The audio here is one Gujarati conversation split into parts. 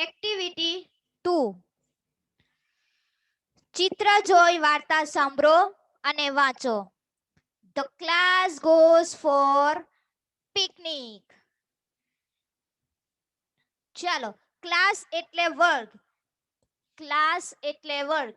એક્ટિવિટી 2 ચિત્ર જોઈ વાર્તા સાંભળો અને વાંચો. The class goes for picnic. ચાલો, ક્લાસ એટલે વર્ગ. ક્લાસ એટલે વર્ગ.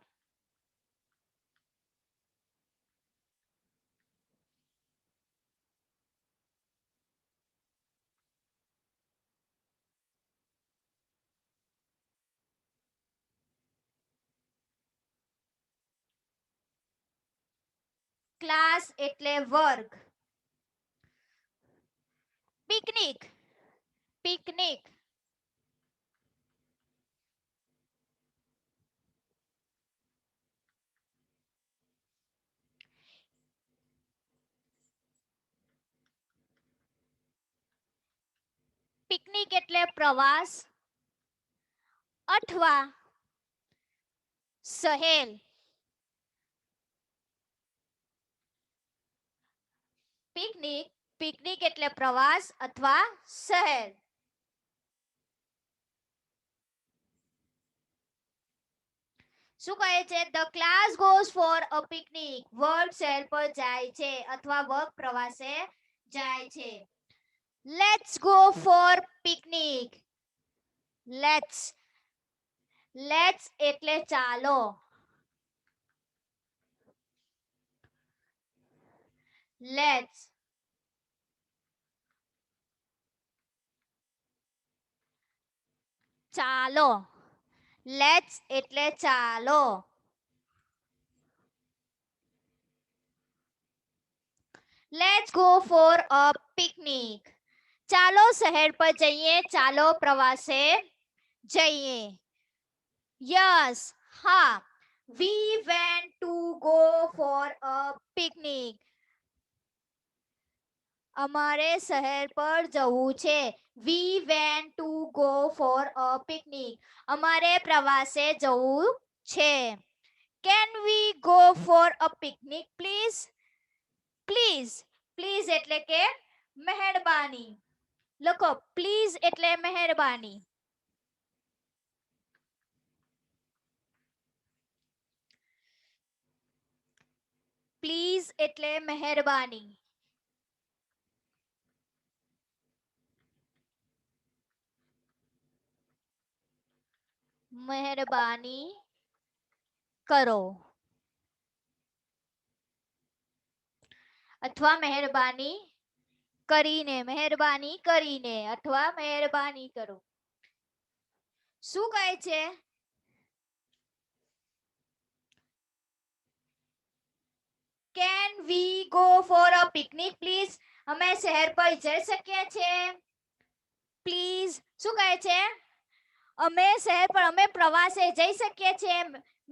ક્લાસ એટલે વર્ગ. પિકનિક. પિકનિક. પિકનિક એટલે પ્રવાસ અથવા સહેલ. પિકનિક પિકનિક એટલે પ્રવાસ અથવા સહેલ. શું કહે છે? The class goes for a picnic. વર્ગ શહેર પર જાય છે અથવા વર્ગ પ્રવાસે જાય છે. Let's go for picnic. Let's let's એટલે ચાલો. લેટ્સ ચાલો. લેટ્સ એટલે ચાલો. Let's go for a picnic. ચાલો શહેર પર જઈએ, ચાલો પ્રવાસે જઈએ. યસ, હા. We went to go for a picnic. અમારે શહેર પર જવું છે. We went to go for a picnic. અમારે પ્રવાસે જવું છે. Can we go for a picnic please? Please. Please એટલે કે મહેરબાની. લખો, પ્લીઝ એટલે મહેરબાની. પ્લીઝ એટલે મહેરબાની. મહેરબાની કરો અથવા મહેરબાની કરીને. મહેરબાની કરીને અથવા મહેરબાની કરો. શું કહે છે? Can we go for a picnic please? અમે શહેર પર જઈ શકીએ છીએ? પ્લીઝ. શું કહે છે? અમે શહેર પર અમે પ્રવાસે જઈ શકીએ છીએ?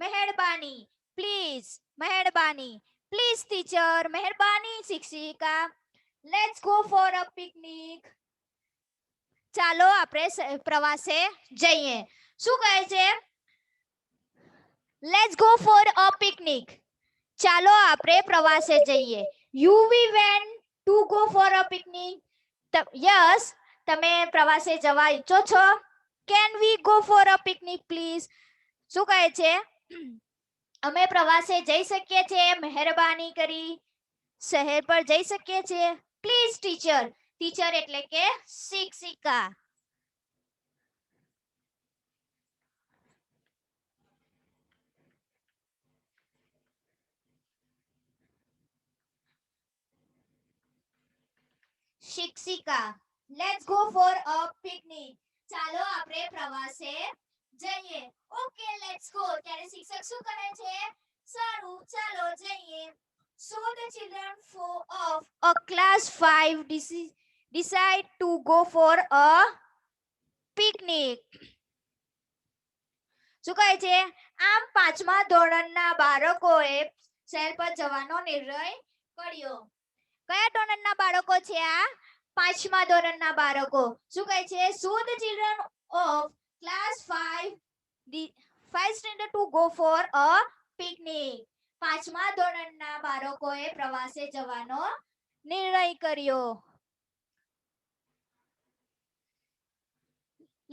મહેરબાની. પ્લીઝ. મહેરબાની. Please teacher. મહેરબાની શિક્ષિકા. Let's go for a picnic. ચાલો આપણે પ્રવાસે જઈએ. શું કહે છે? Let's go for a picnic. ચાલો આપણે પ્રવાસે જઈએ. You we went to go for a picnic. Yes, તમે પ્રવાસે જવા ઈચ્છો છો? Can we go for a picnic please? શું કહે છે? અમે પ્રવાસે જઈ શકીએ છીએ? મહેરબાની કરી શહેર પર જઈ શકીએ છીએ? Please teacher. ટીચર એટલે કે શિક્ષિકા. શિક્ષિકા. Let's go for a picnic. ચાલો આપણે પ્રવાસે જઈએ. Okay, let's go. ત્યારે શિક્ષક શું કહે છે? સારું, ચાલો જઈએ. So the children of a class 5 decide to go for a picnic. શું કહે છે? આમ પાંચમા ધોરણના બાળકોએ શહેર પર જવાનો નિર્ણય કર્યો. કયા ધોરણના બાળકો છે આ? પાંચમા ધોરણના બાળકો. શું કહે છે? So the children of class 5 standard to go for a picnic. પાંચમા ધોરણના બાળકોએ પ્રવાસે જવાનો નિર્ણય કર્યો.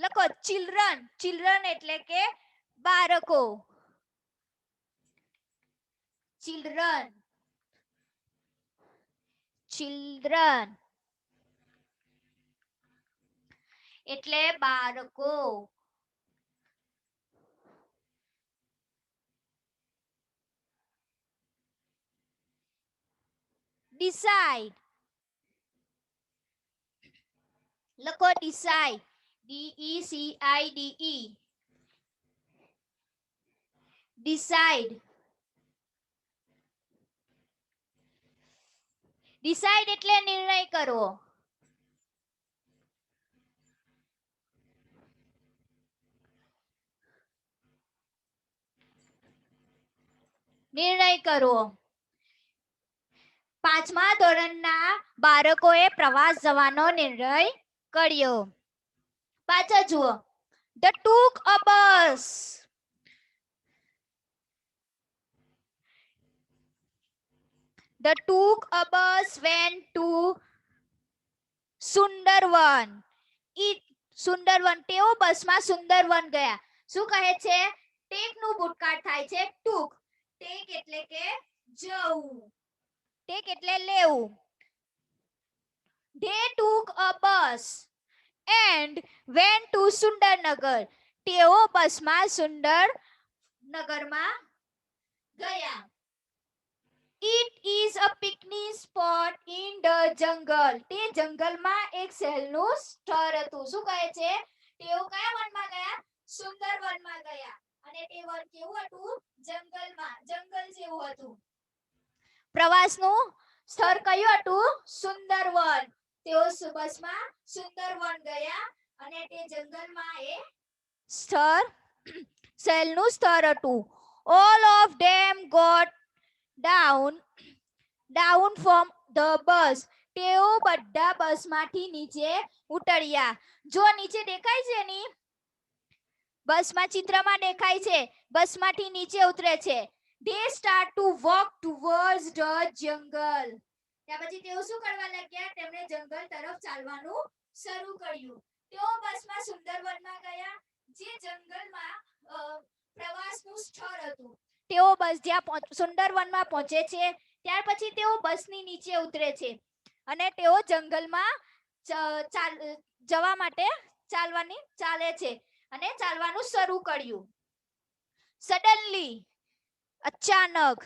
લખો ચિલ્ડ્રન. ચિલ્ડ્રન એટલે કે બાળકો. ચિલ્ડ્રન. ચિલ્ડ્રન એટલે બાળકો. ડિસાઇડ. લખો ડિસાઇડ. DECIDE. ડિસાઇડ. ડિસાઇડ એટલે નિર્ણય કરવો. નિર્ણય કરવો. 5મા ધોરણના બાળકોએ પ્રવાસ જવાનો નિર્ણય કર્યો. પાછા જુઓ. The took a bus. The took a bus went to Sundarbans. Sundarbans. તેઓ બસમાં સુંદરવન ગયા. શું કહે છે? ટેક નું ભૂતકાળ થાય છે ટુક. ટેક એટલે કે જવું. ટેક એટલે લેવું. They took a bus and went to Sundernagar. તેઓ બસમાં સુંદરનગરમાં ગયા. It is a picnic spot in the jungle. તે જંગલમાં એક સહેલનું સ્થળ હતું. શું કહે છે? તેઓ કયા વનમાં ગયા? સુંદરવનમાં ગયા. અને તે વન કેવું હતું? જંગલમાં. જંગલ જેવું હતું. પ્રવાસનું સ્થળ કયું હતું? સુંદરવન. તેઓ બસમાં સુંદરવન ગયા અને તે જંગલમાં એ સ્થળ સહેલનું સ્થળ હતું. All of them got down from the bus. તેઓ બધા બસમાંથી નીચે ઉતર્યા. જો નીચે દેખાય છે ની બસમાં ચિત્રમાં દેખાય છે. બસમાંથી નીચે ઉતરે છે. They start to walk towards the jungle. ત્યાર પછી તેઓ શું કરવા લાગ્યા? તેમણે જંગલ તરફ ચાલવાનું શરૂ કર્યું. તેઓ બસમાં સુંદરવનમાં ગયા જે જંગલમાં પ્રવાસનું સ્થળ હતું. તેઓ બસ જ્યાં સુંદરવનમાં પહોંચે છે ત્યાર પછી તેઓ બસની નીચે ઉતરે છે અને તેઓ જંગલમાં જવા માટે ચાલે છે અને ચાલવાનું શરૂ કર્યું. સડનલી. અચાનક.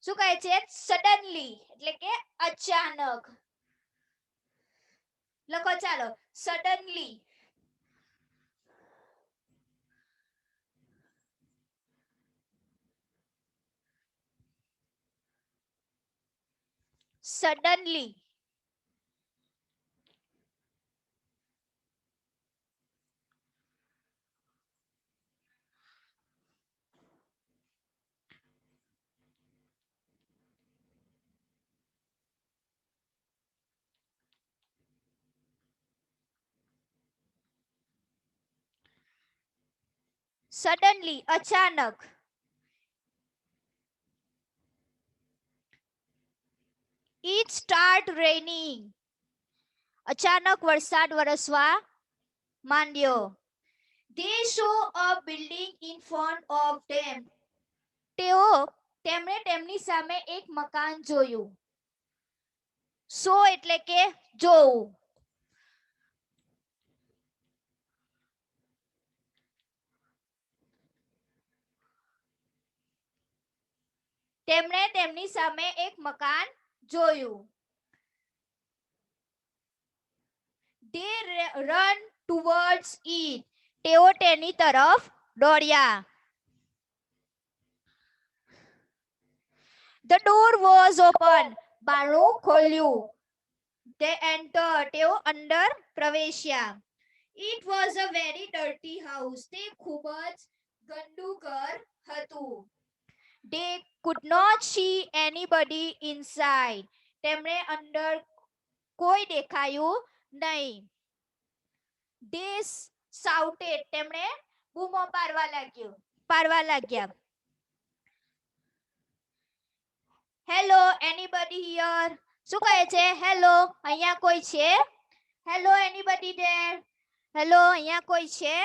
શું કહે છે? સડનલી એટલે કે અચાનક. લખો ચાલો. સડનલી. સડનલી. સડનલી અચાનક. It start raining. અચાનક વરસાદ વરસવા માંડ્યો. They saw a building in front of them. તેમણે તેમની સામે એક મકાન જોયું. સો એટલે કે જોવું. તેમણે તેમની સામે એક મકાન જોયું. They run towards it. તેઓ તેની તરફ દોડ્યા. The door was open. બારણું ખોલ્યું. They entered. તેઓ અંદર પ્રવેશ્યા. It was a very dirty house. તે ખૂબ જ ગંદુ ઘર હતું. They could not see anybody inside. તેમણે અંદર કોઈ દેખાયું નહીં. They shouted. તેમણે બૂમો પાડવા લાગ્યા. Hello, anybody here? શું કહે છે? હેલો, અહીંયા કોઈ છે? Hello, anybody there? હેલો, અહીંયા કોઈ છે?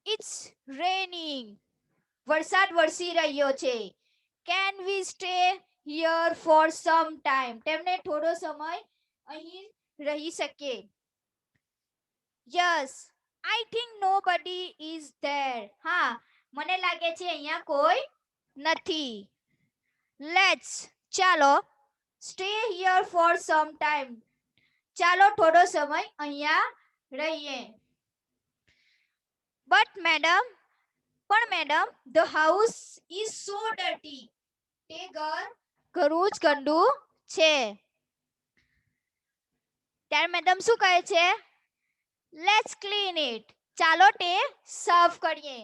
It's raining. વરસાદ વરસી રહ્યો છે. Can we stay here for some time? તેમને થોડો સમય અહીં રહી શકીએ. Yes, I think nobody is there. હા, મને લાગે છે અહીંયા કોઈ નથી. લેટ્સ, ચાલો, stay here for some time. ચાલો થોડો સમય અહીંયા રહીએ. બટ મેડમ, પણ madam, the house is so dirty. તે ઘર ઘણું જ ગંદુ છે. ત્યારે મેડમ શું કહે છે? Let's clean it. ચાલો તે સાફ કરીએ.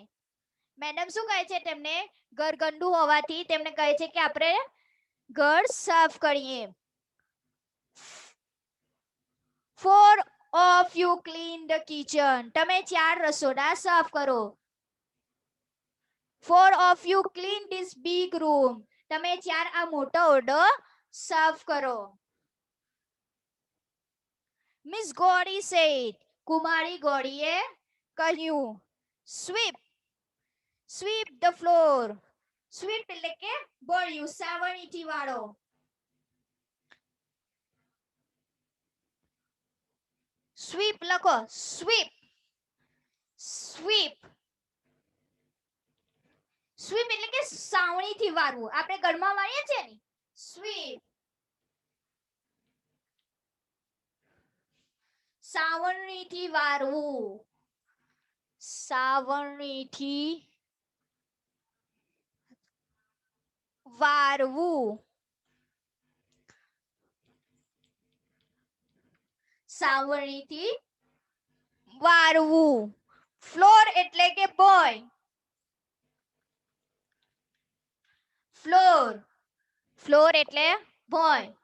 મેડમ શું કહે છે તેમને? ઘર ગંદુ હોવાથી તેમને કહે છે કે આપણે ઘર સાફ કરીએ. Four of you clean the kitchen. તમે 4 રસોડા સાફ કરો. Four of you clean this big room. તમે 4 આ મોટો ઓરડો સાફ કરો. Miss ગોડી sad. કુમારી ગોડીએ કહ્યું. Sweep, sweep the floor. Sweep એટલે કે બોળ્યું, સાવરણીથી વાળો. સ્વીપ લખો, સ્વીપ, સ્વીપ. સ્વીપ એટલે કે સાવણીથી વાળવું. આપણે ઘરમાં વાળીએ છીએ ને, સ્વીપ. સાવરણીથી વાળવું. સાવરણીથી વાળવું. સાવરણીથી વાળવું. ફ્લોર એટલે કે બોય. ફ્લોર, ફ્લોર એટલે બોય.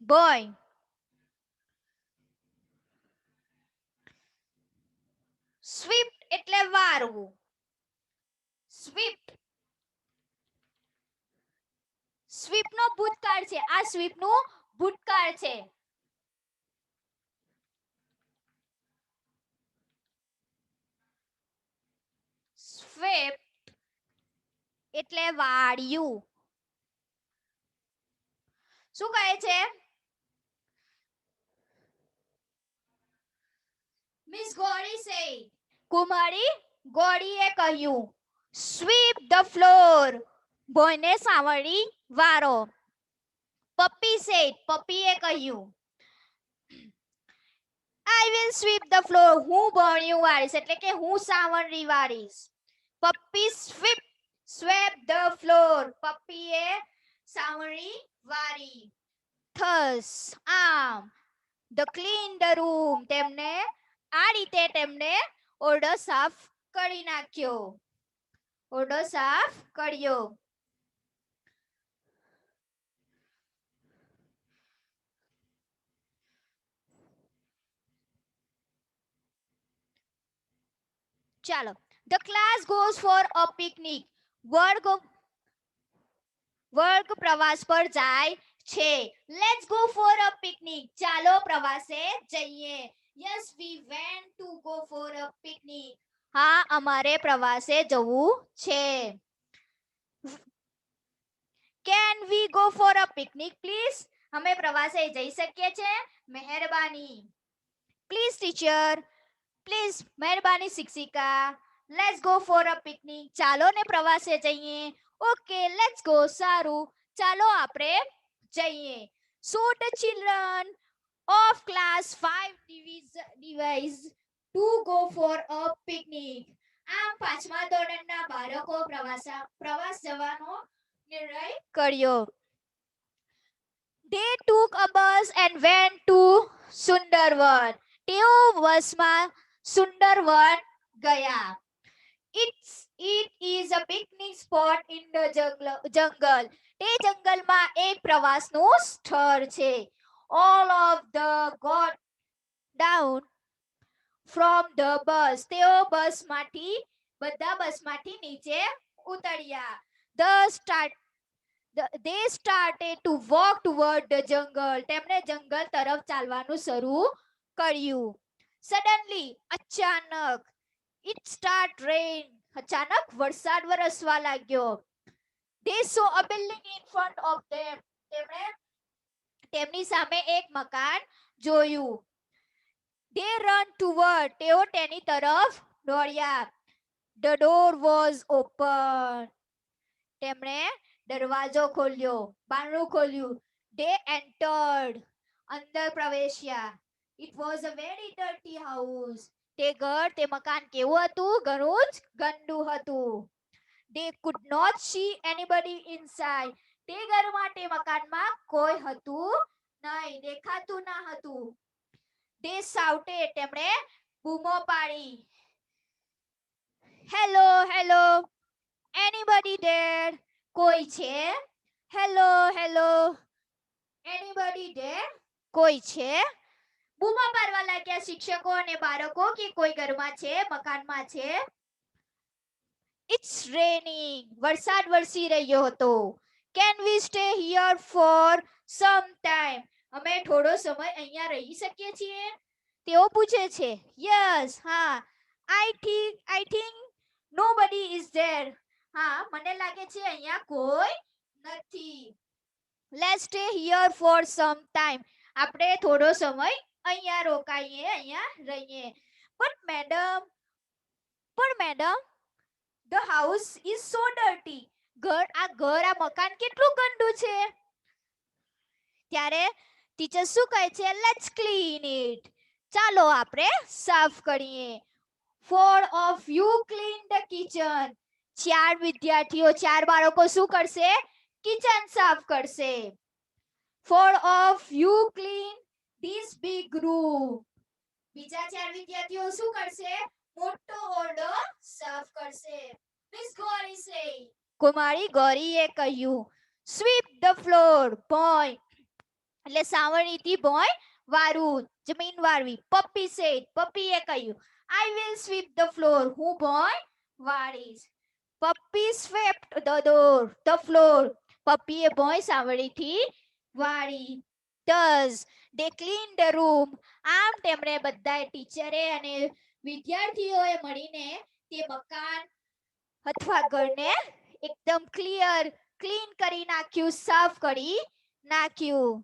બોય. સ્વીપ્ટ એટલે વાળવું. સ્વીપ્ટ. સ્વીપ નો ભૂતકાળ છે. આ સ્વીપ નું ભૂતકાળ છે. સ્વીપ્ટ એટલે વાળ્યું. શું કહે છે? Miss ગોડી sad. કુમારી ગોડીએ કહ્યું. Sweep the floor. બોયને સાવરણી વાળો. Puppy said. પપ્પીએ કહ્યું. I will sweep the floor. હું બોળિયું વાળીશ એટલે કે હું સાવરણી વાળીશ. Puppy sweep, swept the floor. પપ્પીએ સાવરણી વાળી. થસ, આમ, ધ ક્લીન ધ રૂમ. તેમને આ રીતે તેમને ઓરડો સાફ કરી નાખ્યો. ઓરડો સાફ કર્યો. ચાલો, the class goes for a picnic. વર્ગ પ્રવાસ પર જાય છે. Let's go for a picnic. ચાલો પ્રવાસે જઈએ. Yes, we went to go for a picnic. હા, અમારે પ્રવાસે જવું છે. Can we go for a picnic please? અમે પ્રવાસે જઈ શકીએ છે? મહેરબાની. Please teacher. પ્લીઝ, મહેરબાની શિક્ષિકા. Let's go for a picnic. ચાલો ને પ્રવાસે જઈએ. Okay, let's go. સારું, ચાલો આપણે જઈએ. સો the children of class 5 device to go for a picnic. આમ 5મા ધોરણના બાળકો પ્રવાસ જવાનો નિર્ણય કર્યો. They took a bus and went to Sundarbans. તેઓ બસમાં સુંદરવન ગયા. It is a picnic spot in the jungle. તે જંગલમાં એક પ્રવાસનું સ્થળ છે. All of the got down from the bus. તેઓ બધા બસમાંથી નીચે ઉતર્યા. The they started to walk toward the jungle. તેમણે જંગલ તરફ ચાલવાનું શરૂ કર્યું. Suddenly, અચાનક, it start rain. અચાનક વરસાદ વરસવા લાગ્યો. They saw a building in front of them. તેમણે તેમની સામે એક મકાન જોયું. They run toward. તેઓ તેની તરફ દોડ્યા. The door was open. તેમણે દરવાજો ખોલ્યો, બારણું ખોલ્યું. They entered. અંદર પ્રવેશ્યા. It was a very dirty house. તે ઘર, તે મકાન કેવું હતું? ઘણું જ ગંદુ હતું. They could not see anybody inside. તે ઘરમાં, તે મકાનમાં કોઈ હતું નહીં, દેખાતું ના હતું. They shouted. તેમણે બૂમો પાડી. Hello, hello. Anybody there? કોઈ છે? Hello, hello. Anybody there? કોઈ છે? બૂમો પાડવા લાગ્યા શિક્ષકો અને બાળકો કે કોઈ ઘરમાં છે, મકાનમાં છે. It's raining. વરસાદ વરસી રહ્યો હતો. Can we stay here for some time? અમે થોડો સમય અહીંયા રહી શકીએ છીએ? તેઓ પૂછે છે. Yes, હા. I think nobody is there. હા, મને લાગે છે અહીંયા કોઈ નથી. Let's stay here for some time. આપણે થોડો સમય અહીંયા રોકાઈએ, અહીંયા રહીએ. But madam, the house is so dirty. ઘર, આ મકાન કેટલું ગંદુ છે. ત્યારે ટીચર શું કહે છે? Let's clean it. ચાલો આપણે સાફ કરીએ. 4 of you clean the kitchen. 4 વિદ્યાર્થીઓ, 4 બાળકો શું કરશે? કિચન સાફ કરશે. 4 of you clean this big room. બીજા 4 વિદ્યાર્થીઓ શું કરશે? મોટો ઓરડો સાફ કરશે. Miss Gauri say. કુમારી ગૌરીએ કહ્યું. Sweep the floor, boy. એટલે સાવરણીથી બોય વારું, જમીન વારવી. પપ્પી said. પપ્પીએ કહ્યું. I will sweep the floor. હું બોય વાળીશ. Puppy swept the floor. પપ્પીએ બોય સાવરણીથી વાળી. Thus, they cleaned the room. આમ તેમણે બધાએ, ટીચરે અને વિદ્યાર્થીઓએ મળીને તે મકાન અથવા ઘરને એકદમ ક્લીન કરી નાખ્યું, સાફ કરી નાખ્યું.